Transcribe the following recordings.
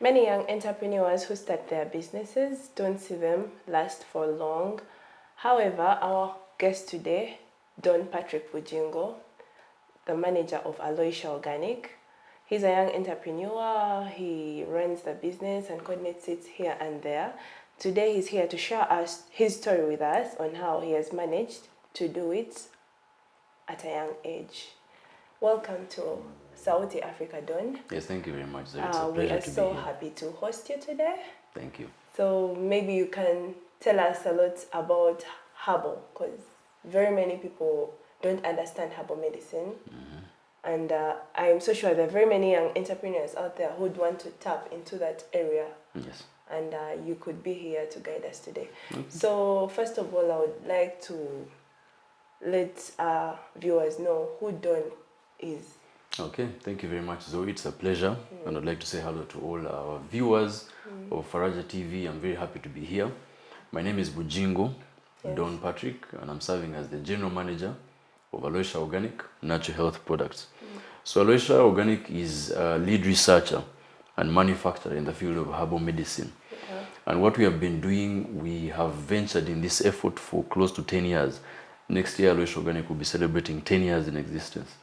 Many young entrepreneurs who start their businesses don't see them last for long. However, our guest today, Don Patrick Bujingo, the manager of Aloysia Organic, he's a young entrepreneur. He runs the business and coordinates it here and there. Today, he's here to share us his story with us on how he has managed to do it at a young age. Welcome to South Africa, Don. Yes, thank you very much. It's a pleasure to be We here. are so happy to host you today. Thank you. So maybe you can tell us a lot about herbal, because very many people don't understand herbal medicine. And I'm so sure there are very many young entrepreneurs out there who'd want to tap into that area. Yes. And you could be here to guide us today. So first of all, I would like to let our viewers know who Don is. Okay, thank you very much, Zoe. It's a pleasure. And I'd like to say hello to all our viewers of Faraja TV. I'm very happy to be here. My name is Bujingo, Don Patrick, and I'm serving as the General Manager of Aloysia Organic Natural Health Products. So Aloysia Organic is a lead researcher and manufacturer in the field of herbal medicine. And what we have been doing, we have ventured in this effort for close to 10 years. Next year, Aloysia Organic will be celebrating 10 years in existence.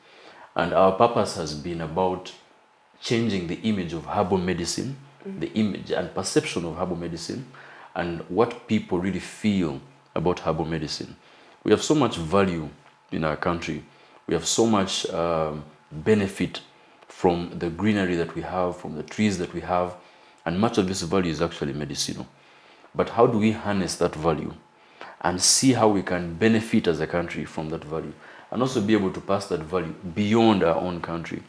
And our purpose has been about changing the image of herbal medicine, the image and perception of herbal medicine, and what people really feel about herbal medicine. We have so much value in our country. We have so much benefit from the greenery that we have, from the trees that we have, and much of this value is actually medicinal. But how do we harness that value and see how we can benefit as a country from that value, and also be able to pass that value beyond our own country?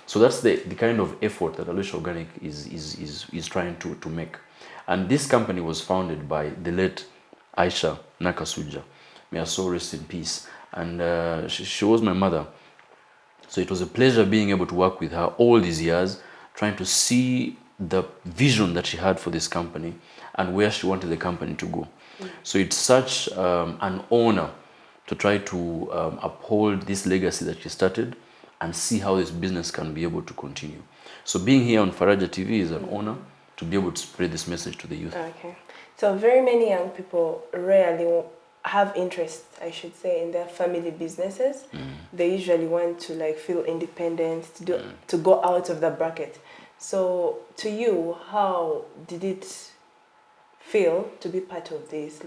So that's the kind of effort that Aloysia Organic is trying to make. And this company was founded by the late Aisha Nakasuja. May her soul rest in peace. And she was my mother. So it was a pleasure being able to work with her all these years, trying to see the vision that she had for this company and where she wanted the company to go. So it's such an honor to try to uphold this legacy that she started and see how this business can be able to continue. So being here on Faraja TV is an honor to be able to spread this message to the youth. Okay. So very many young people rarely have interest, I should say, in their family businesses. They usually want to feel independent, to go out of the bracket. So to you, how did it feel to be part of this,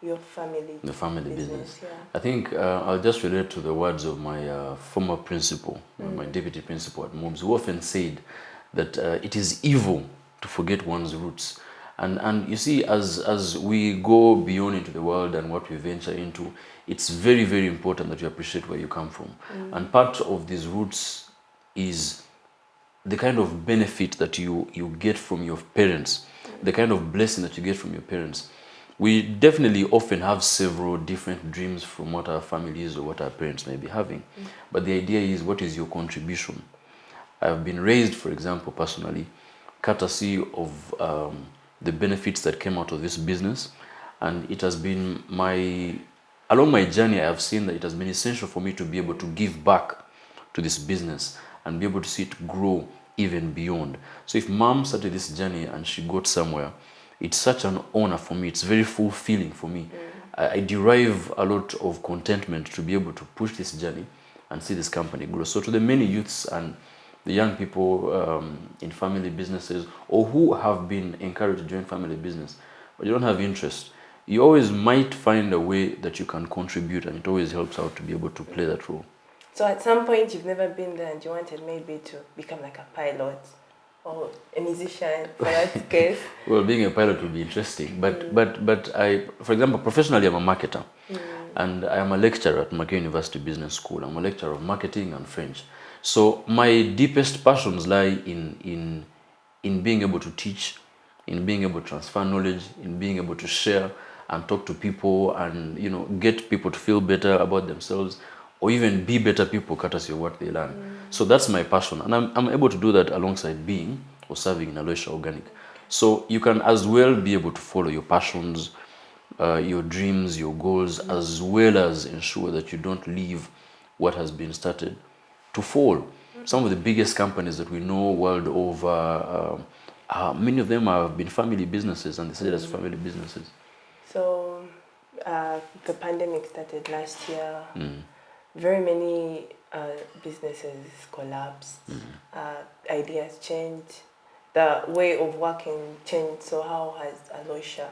your family? The family business. Yeah. I think I'll just relate to the words of my former principal, my deputy principal at MOBS, who often said that it is evil to forget one's roots. And you see, as we go beyond into the world and what we venture into, it's very, very important that you appreciate where you come from. And part of these roots is the kind of benefit that you get from your parents, the kind of blessing that you get from your parents. We definitely often have several different dreams from what our families or what our parents may be having. But the idea is, what is your contribution? I've been raised, for example, personally, courtesy of the benefits that came out of this business. And it has been along my journey, I have seen that it has been essential for me to be able to give back to this business and be able to see it grow even beyond. So if mom started this journey and she got somewhere, it's such an honor for me. It's very fulfilling for me. I derive a lot of contentment to be able to push this journey and see this company grow. So to the many youths and the young people in family businesses, or who have been encouraged to join family business, but you don't have interest, you always might find a way that you can contribute, and it always helps out to be able to play that role. So at some point you've never been there and you wanted maybe to become like a pilot or a musician, for that case? Well, being a pilot would be interesting, but I, for example, professionally I'm a marketer, and I am a lecturer at Macquarie University Business School. I'm a lecturer of marketing and French. So my deepest passions lie in being able to teach, in being able to transfer knowledge, in being able to share and talk to people and get people to feel better about themselves, or even be better people courtesy of what they learn. So that's my passion, and I'm able to do that alongside being or serving in Aloysia Organic. So you can as well be able to follow your passions, your dreams, your goals, as well as ensure that you don't leave what has been started to fall. Some of the biggest companies that we know world over, Many of them have been family businesses, and they started as family businesses. So the pandemic started last year. Very many businesses collapsed. Ideas changed. The way of working changed. So how has Aloysia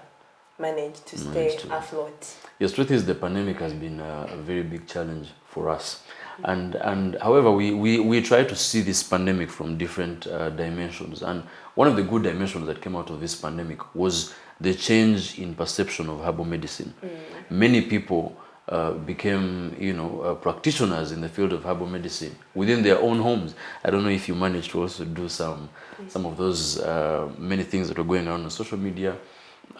managed to stay afloat? Yes, truth is the pandemic has been a very big challenge for us. And however, we try to see this pandemic from different dimensions. And one of the good dimensions that came out of this pandemic was the change in perception of herbal medicine. Many people became, practitioners in the field of herbal medicine within their own homes. I don't know if you managed to also do some of those many things that were going on social media,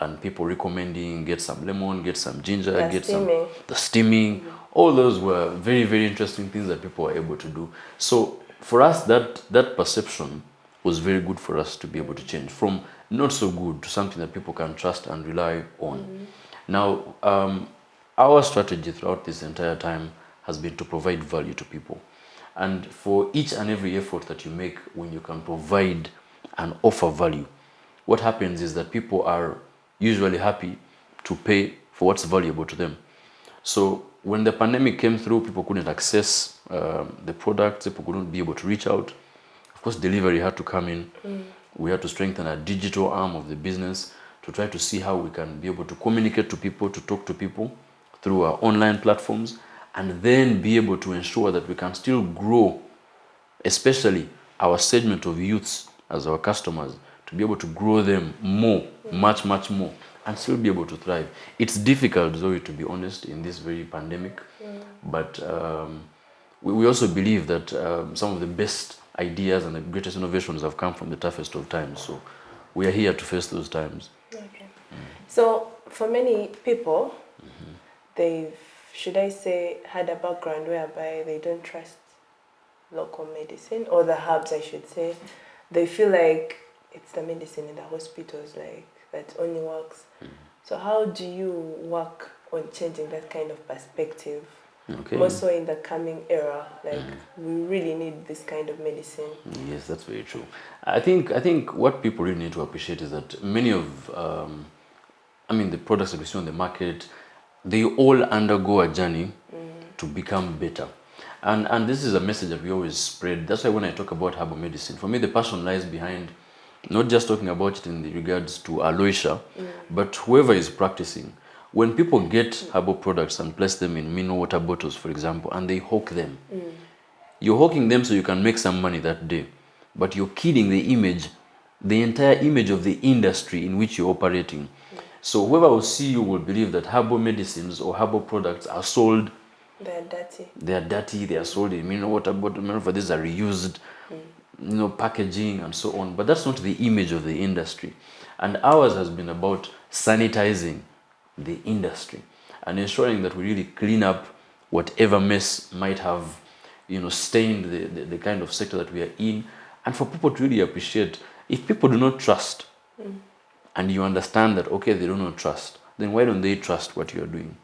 and people recommending get some lemon, get some ginger, get steaming. The steaming. All those were very, very interesting things that people were able to do. So for us, that perception was very good for us to be able to change from not so good to something that people can trust and rely on. Now, our strategy throughout this entire time has been to provide value to people. And for each and every effort that you make when you can provide and offer value, what happens is that people are usually happy to pay for what's valuable to them. So when the pandemic came through, people couldn't access the products, people couldn't be able to reach out. Of course, delivery had to come in. We had to strengthen our digital arm of the business to try to see how we can be able to communicate to people, to talk to people through our online platforms, and then be able to ensure that we can still grow, especially our segment of youths as our customers, to be able to grow them more, much more, and still be able to thrive. It's difficult, Zoe, to be honest, in this very pandemic, but we also believe that some of the best ideas and the greatest innovations have come from the toughest of times. So we are here to face those times. Okay. So for many people, they've, should I say, had a background whereby they don't trust local medicine, or the herbs, I should say. They feel like it's the medicine in the hospitals, like, that only works. So how do you work on changing that kind of perspective? Okay. Also in the coming era, like, we really need this kind of medicine. Yes, that's very true. I think what people really need to appreciate is that many of, the products that we see on the market, they all undergo a journey to become better. And this is a message that we always spread. That's why when I talk about herbal medicine, for me the passion lies behind not just talking about it in the regards to Aloysia, but whoever is practicing. When people get herbal products and place them in mineral water bottles, for example, and they hawk them, you're hawking them so you can make some money that day, but you're killing the image, the entire image of the industry in which you're operating. So whoever will see you will believe that herbal medicines or herbal products are sold. They're dirty. They are dirty. They are sold in mineral water bottles. Many of these are reused, packaging and so on. But that's not the image of the industry. And ours has been about sanitizing the industry and ensuring that we really clean up whatever mess might have, stained the kind of sector that we are in. And for people to really appreciate, if people do not trust, and you understand that, okay, they do not trust, then why don't they trust what you're doing?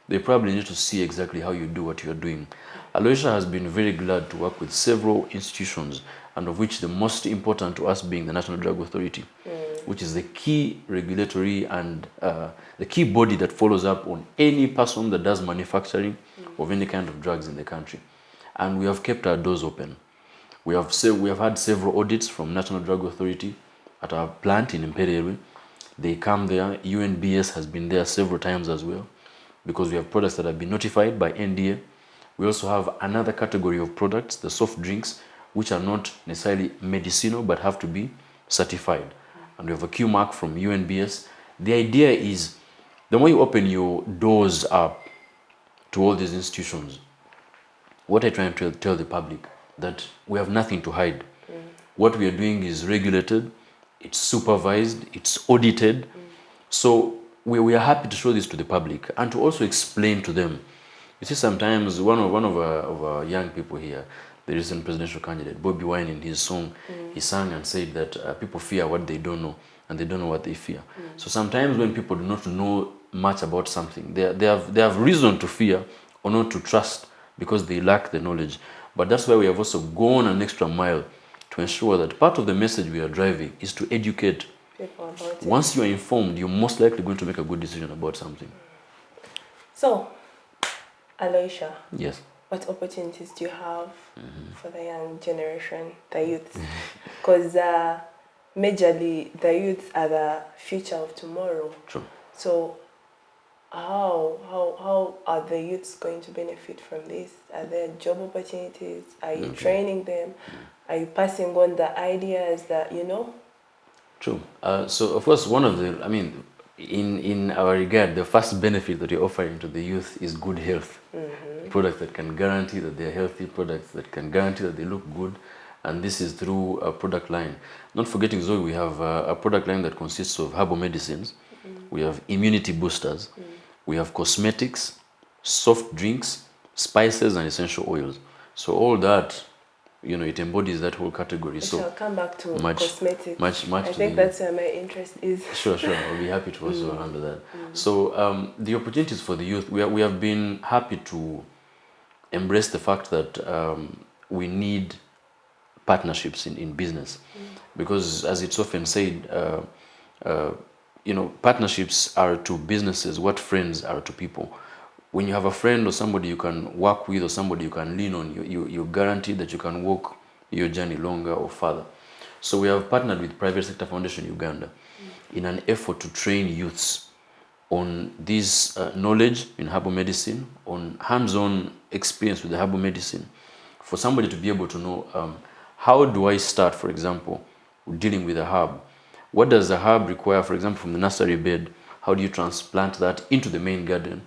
They probably need to see exactly how you do what you're doing. Aloysia has been very glad to work with several institutions, and of which the most important to us being the National Drug Authority, which is the key regulatory and the key body that follows up on any person that does manufacturing of any kind of drugs in the country. And we have kept our doors open. We have had several audits from National Drug Authority at our plant in Imperierwe. They come there. UNBS has been there several times as well, because we have products that have been notified by NDA. We also have another category of products, the soft drinks, which are not necessarily medicinal but have to be certified. And we have a Q mark from UNBS. The idea is, the more you open your doors up to all these institutions, what I try to tell the public, that we have nothing to hide. What we are doing is regulated, it's supervised, it's audited. So we are happy to show this to the public and to also explain to them. You see, sometimes one of our young people here, the recent presidential candidate, Bobby Wine, in his song, he sang and said that people fear what they don't know, and they don't know what they fear. So sometimes when people do not know much about something, they have reason to fear or not to trust because they lack the knowledge. But that's why we have also gone an extra mile to ensure that part of the message we are driving is to educate people about it. Once you are informed, you're most likely going to make a good decision about something. So, Aloysia, Yes. what opportunities do you have for the young generation, the youth? Because majorly the youth are the future of tomorrow. True. So, how are the youths going to benefit from this? Are there job opportunities? Are you training them? Are you passing on the ideas that you know? True. So, of course, one of the, in our regard, the first benefit that you're offering to the youth is good health. Products that can guarantee that they're healthy, products that can guarantee that they look good, and this is through a product line. Not forgetting, Zoe, we have a product line that consists of herbal medicines, we have immunity boosters, we have cosmetics, soft drinks, spices, and essential oils. So all that, it embodies that whole category. So I'll come back to cosmetics. Much I think that's where my interest is. Sure. I'll be happy to also handle that. So the opportunities for the youth, we have been happy to embrace the fact that we need partnerships in business, because as it's often said, partnerships are to businesses what friends are to people. When you have a friend or somebody you can work with or somebody you can lean on, you're guaranteed that you can walk your journey longer or further. So we have partnered with Private Sector Foundation Uganda in an effort to train youths on this knowledge in herbal medicine, on hands-on experience with the herbal medicine, for somebody to be able to know how do I start, for example, dealing with a herb. What does the herb require, for example, from the nursery bed? How do you transplant that into the main garden?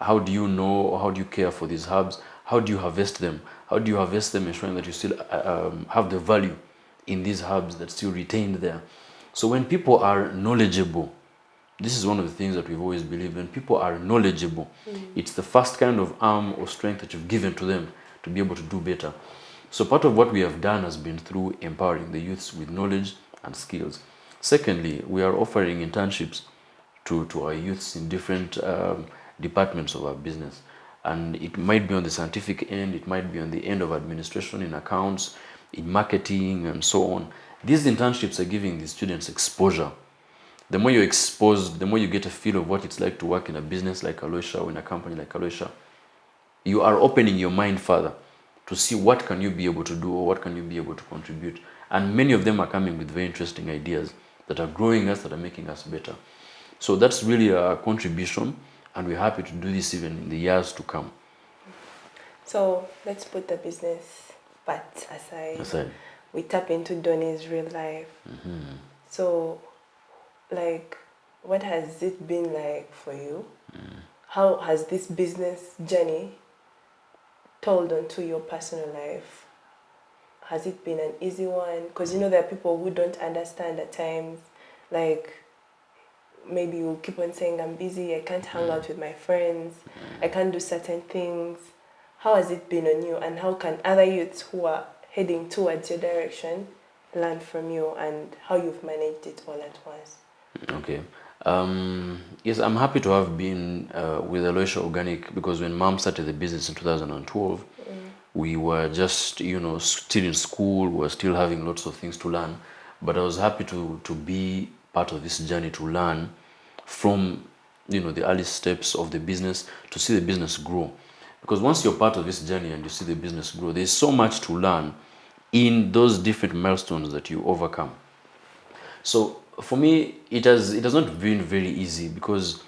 How do you know, or how do you care for these herbs? How do you harvest them? How do you harvest them, ensuring that you still have the value in these herbs that's still retained there? So when people are knowledgeable, this is one of the things that we've always believed. When people are knowledgeable, it's the first kind of arm or strength that you've given to them to be able to do better. So part of what we have done has been through empowering the youths with knowledge and skills. Secondly, we are offering internships to our youths in different departments of our business. And it might be on the scientific end, it might be on the end of administration, in accounts, in marketing, and so on. These internships are giving the students exposure. The more you're exposed, the more you get a feel of what it's like to work in a business like Aloysia or in a company like Aloysia. You are opening your mind further to see what can you be able to do or what can you be able to contribute. And many of them are coming with very interesting ideas that are growing us, that are making us better. So that's really a contribution, and we're happy to do this even in the years to come. So let's put the business part aside. We tap into Donnie's real life. So, what has it been like for you? How has this business journey told onto your personal life? Has it been an easy one? Because there are people who don't understand at times, maybe you'll keep on saying, I'm busy, I can't hang out with my friends, I can't do certain things. How has it been on you, and how can other youths who are heading towards your direction learn from you, and how you've managed it all at once? Okay. Yes, I'm happy to have been with Aloysia Organic, because when Mom started the business in 2012, we were just, still in school, we were still having lots of things to learn. But I was happy to be part of this journey, to learn from, the early steps of the business, to see the business grow. Because once you're part of this journey and you see the business grow, there's so much to learn in those different milestones that you overcome. So for me, it has not been very easy, because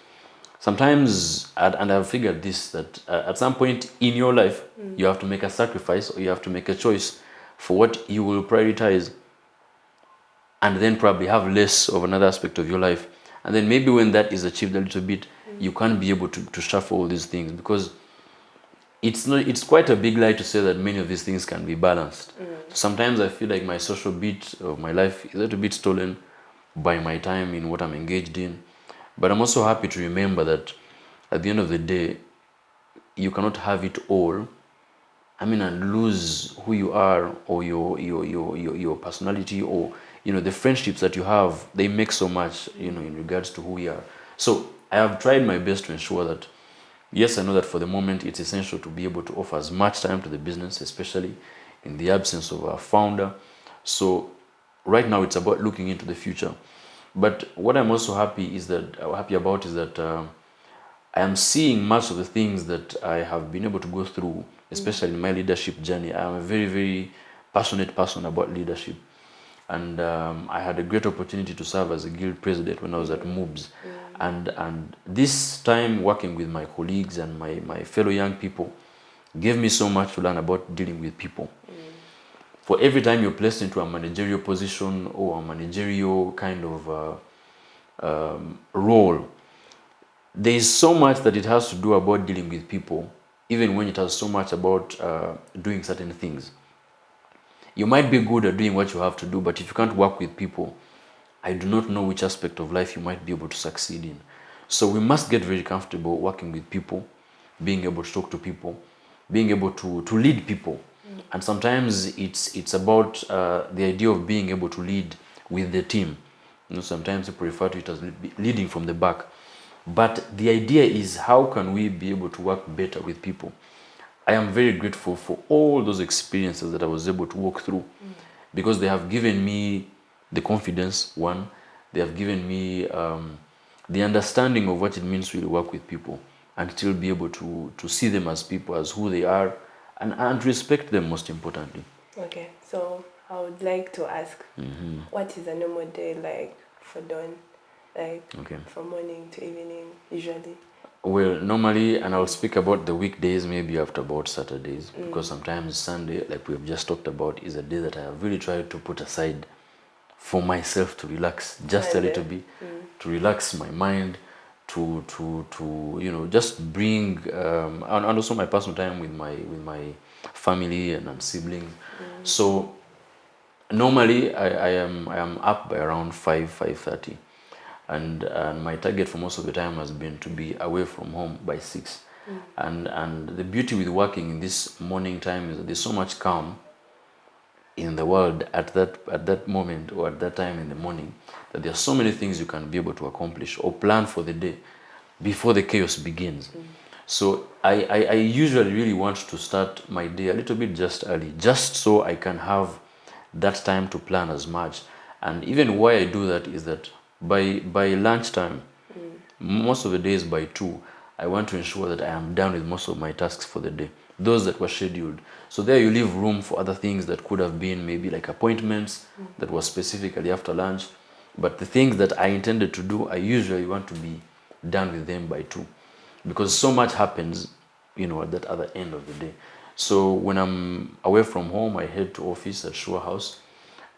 sometimes, and I've figured this, that at some point in your life, you have to make a sacrifice, or you have to make a choice for what you will prioritize, and then probably have less of another aspect of your life. And then maybe when that is achieved a little bit, you can't be able to shuffle all these things, because it's quite a big lie to say that many of these things can be balanced. So sometimes I feel like my social bit of my life is a little bit stolen by my time in what I'm engaged in. But I'm also happy to remember that at the end of the day, you cannot have it all, and lose who you are, or your personality, or the friendships that you have. They make so much, in regards to who we are. So I have tried my best to ensure that, yes, I know that for the moment it's essential to be able to offer as much time to the business, especially in the absence of our founder. So right now it's about looking into the future. But what I'm also happy about is that I am seeing much of the things that I have been able to go through, especially in my leadership journey. I am a very, very passionate person about leadership. And I had a great opportunity to serve as a guild president when I was at MOOBS. And this time working with my colleagues and my fellow young people gave me so much to learn about dealing with people. For every time you're placed into a managerial position or a managerial kind of role, there is so much that it has to do about dealing with people, even when it has so much about doing certain things. You might be good at doing what you have to do, but if you can't work with people, I do not know which aspect of life you might be able to succeed in. So we must get very comfortable working with people, being able to talk to people, being able to lead people. And sometimes it's about the idea of being able to lead with the team. Sometimes people refer to it as leading from the back. But the idea is, how can we be able to work better with people? I am very grateful for all those experiences that I was able to walk through, because they have given me the confidence, one, they have given me the understanding of what it means to really work with people and still be able to see them as people, as who they are, and respect them, most importantly. Okay, so I would like to ask, what is a normal day like for Dawn? Like from morning to evening, usually? Well, normally, and I'll speak about the weekdays maybe after about Saturdays, because sometimes Sunday, like we have just talked about, is a day that I have really tried to put aside for myself to relax just a little bit, to relax my mind, to just bring and also my personal time with my family and siblings. So normally I am up by around 5:30, and my target for most of the time has been to be away from home by 6. And the beauty with working in this morning time is that there's so much calm in the world at that moment, or at that time in the morning, that there are so many things you can be able to accomplish or plan for the day before the chaos begins. So I usually really want to start my day a little bit just early, just so I can have that time to plan as much. And even why I do that is that by lunchtime, most of the days by 2, I want to ensure that I am done with most of my tasks for the day, those that were scheduled. So there you leave room for other things that could have been maybe like appointments that were specifically after lunch. But the things that I intended to do, I usually want to be done with them by 2, because so much happens, at that other end of the day. So when I'm away from home, I head to office at Shore House.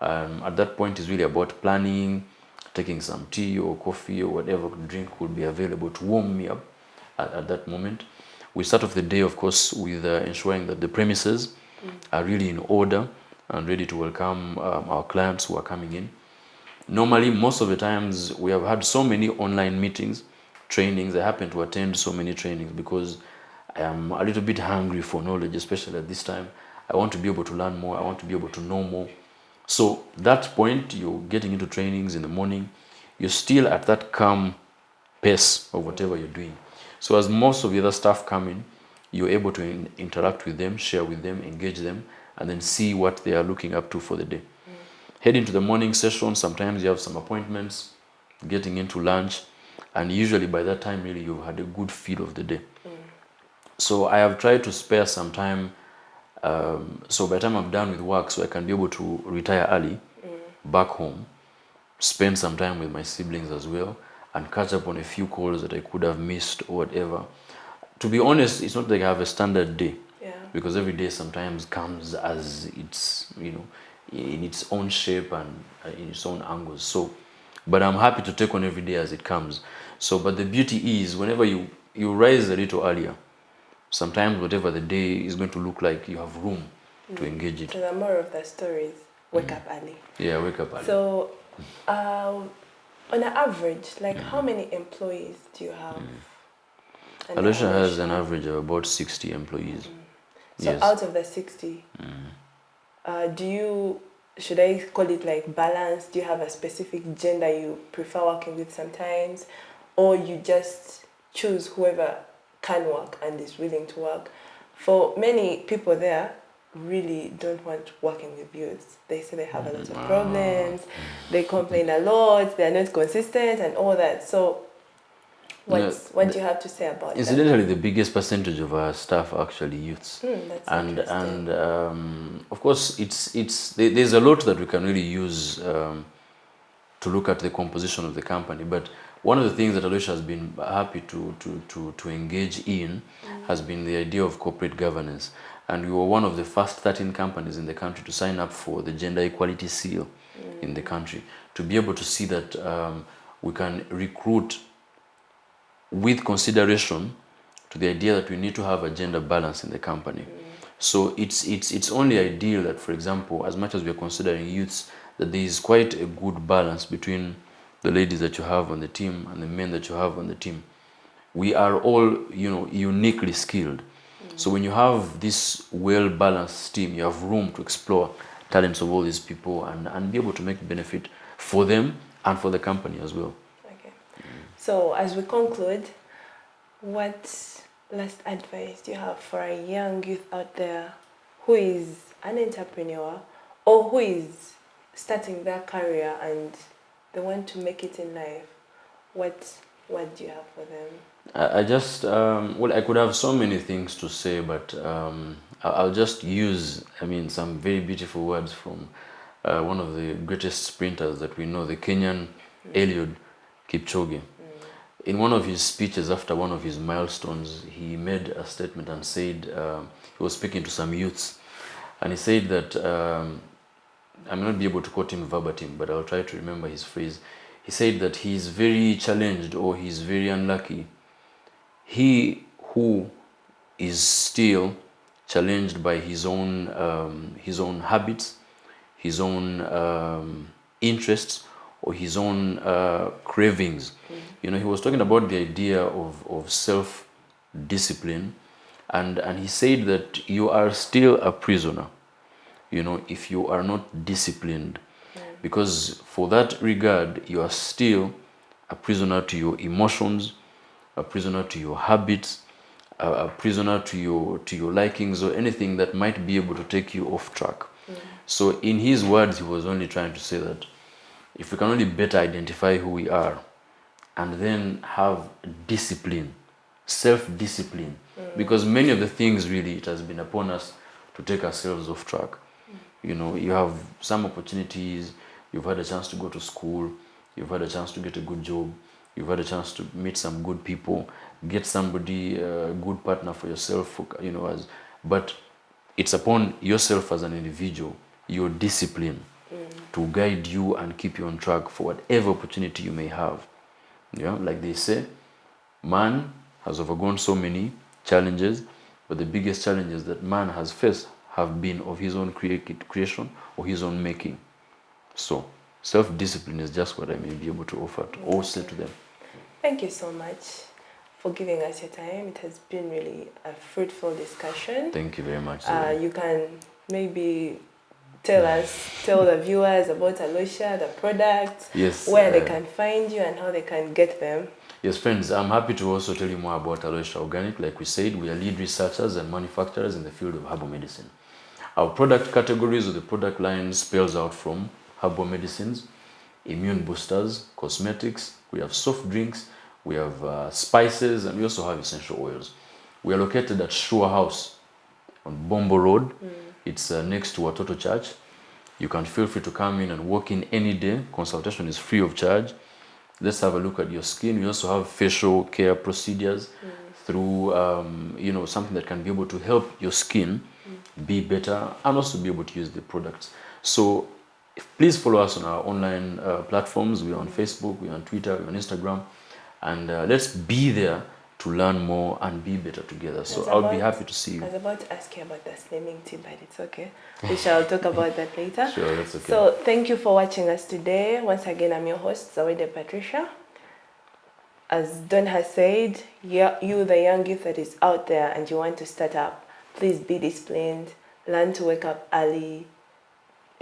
At that point, it's really about planning, taking some tea or coffee or whatever drink would be available to warm me up at that moment. We start off the day, of course, with ensuring that the premises are really in order and ready to welcome our clients who are coming in. Normally, most of the times, we have had so many online meetings, trainings. I happen to attend so many trainings because I am a little bit hungry for knowledge, especially at this time. I want to be able to learn more. I want to be able to know more. So that point, you're getting into trainings in the morning, you're still at that calm pace of whatever you're doing. So as most of the other staff come in, you're able to interact with them, share with them, engage them, and then see what they are looking up to for the day. Head into the morning session. Sometimes you have some appointments, getting into lunch, and usually by that time, really, you've had a good feel of the day. So I have tried to spare some time. So by the time I'm done with work, so I can be able to retire early, back home, spend some time with my siblings as well, and catch up on a few calls that I could have missed or whatever. To be honest, it's not like I have a standard day, because every day sometimes comes as it's, in its own shape and in its own angles. So, but I'm happy to take on every day as it comes. So, but the beauty is, whenever you rise a little earlier, sometimes whatever the day is going to look like, you have room to engage it. So the moral of the story is wake up early. Yeah, wake up early. So, on an average, like how many employees do you have? Alusha has an average of about 60 employees. So Yes. out of the 60, should I call it like balance? Do you have a specific gender you prefer working with sometimes? Or you just choose whoever can work and is willing to work? For many people there, really don't want working with youths. They say they have a lot of problems, they complain a lot, they're not consistent and all that. So what do you have to say about that? Incidentally, the biggest percentage of our staff are actually youths. That's and interesting. of course there's a lot that we can really use to look at the composition of the company, but one of the things that Aloysia has been happy to engage in has been the idea of corporate governance. And we were one of the first 13 companies in the country to sign up for the gender equality seal in the country, to be able to see that we can recruit with consideration to the idea that we need to have a gender balance in the company. So it's only ideal that, for example, as much as we are considering youths, that there is quite a good balance between the ladies that you have on the team and the men that you have on the team. We are all, uniquely skilled. So when you have this well-balanced team, you have room to explore talents of all these people and be able to make benefit for them and for the company as well. Okay. So as we conclude, what last advice do you have for a young youth out there who is an entrepreneur or who is starting their career and they want to make it in life? What do you have for them? I just, I could have so many things to say, but I'll just use, some very beautiful words from one of the greatest sprinters that we know, the Kenyan Eliud Kipchoge. In one of his speeches after one of his milestones, he made a statement and said, he was speaking to some youths, and he said that, I may not be able to quote him verbatim, but I'll try to remember his phrase. He said that he's very challenged or he's very unlucky. He who is still challenged by his own habits, his own interests, or his own cravings. He was talking about the idea of self-discipline, and he said that you are still a prisoner, if you are not disciplined. Because for that regard, you are still a prisoner to your emotions, a prisoner to your habits, a prisoner to your likings or anything that might be able to take you off track. So in his words, he was only trying to say that if we can only better identify who we are and then have discipline, self-discipline, because many of the things really, it has been upon us to take ourselves off track. You have some opportunities, you've had a chance to go to school, you've had a chance to get a good job, you've had a chance to meet some good people, get somebody, a good partner for yourself, but it's upon yourself as an individual, your discipline, to guide you and keep you on track for whatever opportunity you may have. Like they say, man has overgone so many challenges, but the biggest challenges that man has faced have been of his own creation or his own making. So self-discipline is just what I may be able to offer to or say to them. Thank you so much for giving us your time. It has been really a fruitful discussion. Thank you very much. You can maybe tell the viewers about Aloysia, the products, yes, where they can find you and how they can get them. Yes, friends, I'm happy to also tell you more about Aloysia Organic. Like we said, we are lead researchers and manufacturers in the field of herbal medicine. Our product categories or the product line spells out from herbal medicines, immune boosters, cosmetics, we have soft drinks, we have spices, and we also have essential oils. We are located at Shua House on Bombo Road. It's next to Watoto Church. You can feel free to come in and walk in any day. Consultation is free of charge. Let's have a look at your skin. We also have facial care procedures through something that can be able to help your skin be better and also be able to use the products. So please follow us on our online platforms. We're on Facebook, we're on Twitter, we're on Instagram, and let's be there to learn more and be better together. So I'll be happy to see you. I was about to ask you about the slimming tip, but it's okay. We shall talk about that later. Sure, that's okay. So thank you for watching us today. Once again, I'm your host, Zawede Patricia. As Don has said, you the young youth that is out there and you want to start up, please be disciplined, learn to wake up early.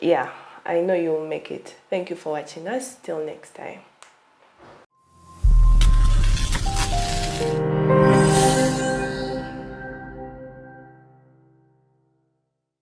Yeah, I know you'll make it. Thank you for watching us. Till next time.